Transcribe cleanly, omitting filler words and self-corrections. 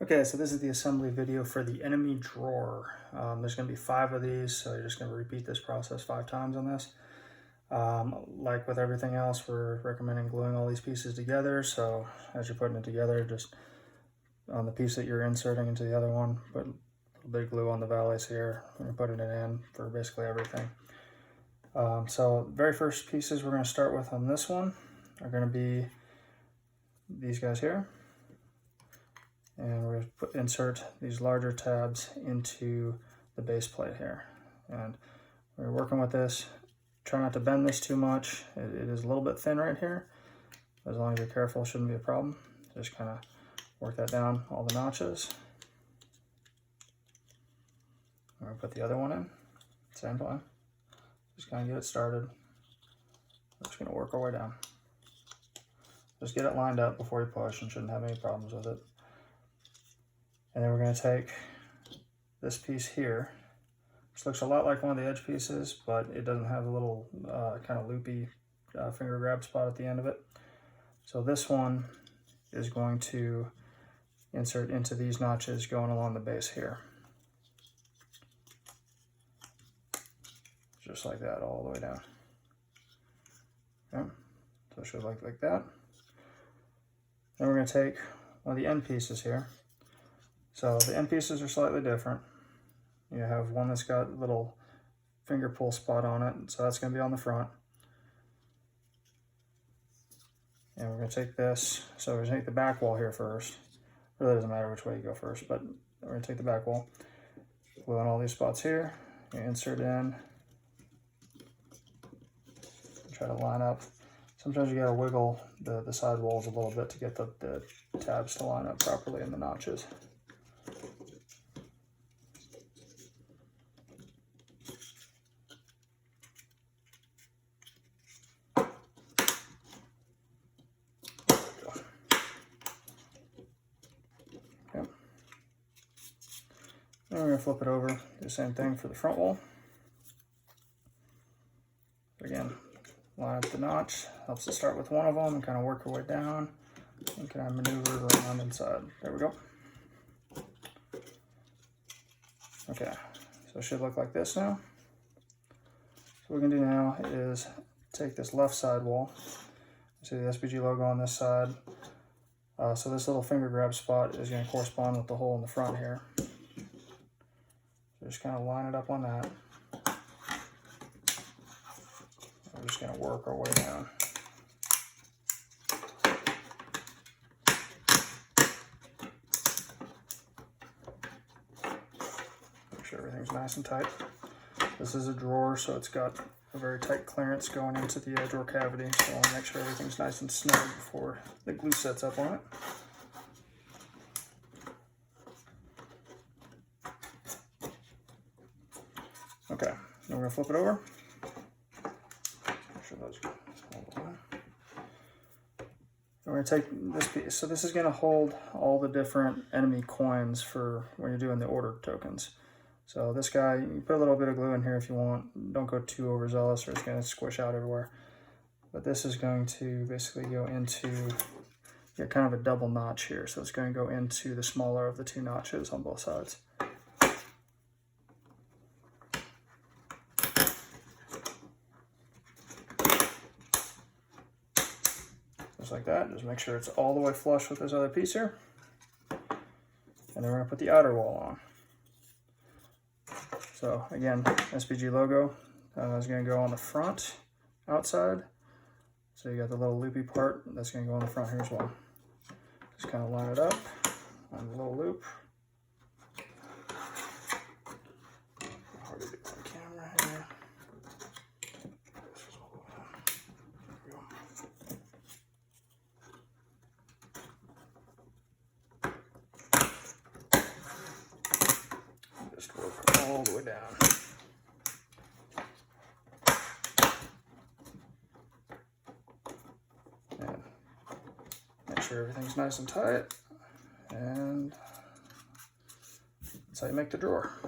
Okay, so this is the assembly video for the enemy drawer. There's going to be 5 of these, so you're just going to repeat this process 5 times on this. Like with everything else, we're recommending gluing all these pieces together, so as you're putting it together, just on the piece that you're inserting into the other one, put a little bit of glue on the valleys here when you're putting it in for basically everything. So the very first pieces we're going to start with on this one are going to be these guys here. And we're going to insert these larger tabs into the base plate here. And we're working with this. Try not to bend this too much. It is a little bit thin right here. As long as you're careful, it shouldn't be a problem. Just kind of work that down all the notches. We're going to put the other one in, same time. Just kind of get it started. We're just going to work our way down. Just get it lined up before you push and shouldn't have any problems with it. And then we're going to take this piece here, which looks a lot like one of the edge pieces, but it doesn't have a little kind of loopy finger grab spot at the end of it. So this one is going to insert into these notches going along the base here. Just like that, all the way down. Okay, so it should look like that. Then we're going to take one of the end pieces here. So the end pieces are slightly different. You have one that's got a little finger pull spot on it, so that's going to be on the front. And we're going to take this, so we're going to take the back wall here first. It really doesn't matter which way you go first, but we're going to take the back wall. Glue on all these spots here, you insert in, try to line up. Sometimes you got to wiggle the side walls a little bit to get the tabs to line up properly in the notches. Then we're going to flip it over, do the same thing for the front wall. Again, line up the notch, helps us start with one of them and kind of work our way down and kind of maneuver around inside. There we go. Okay, so it should look like this now. So what we're going to do now is take this left side wall. See the SPG logo on this side. So this little finger grab spot is going to correspond with the hole in the front here. So just kind of line it up on that. We're just going to work our way down. Make sure everything's nice and tight. This is a drawer, so it's got a very tight clearance going into the drawer cavity, so I want to make sure everything's nice and snug before the glue sets up on it. Okay, then we're going to flip it over. Make sure those go all the way. We're going to take this piece. So this is going to hold all the different enemy coins for when you're doing the order tokens. So this guy, you put a little bit of glue in here if you want. Don't go too overzealous or it's going to squish out everywhere. But this is going to basically go into kind of a double notch here. So it's going to go into the smaller of the 2 notches on both sides. Just like that. Just make sure it's all the way flush with this other piece here. And then we're going to put the outer wall on. So again, SPG logo is going to go on the front outside. So you got the little loopy part that's going to go on the front here as well. Just kind of line it up on the little loop. Hard to do on camera here. Just work all the way down. And make sure everything's nice and tight. And that's how you make the drawer.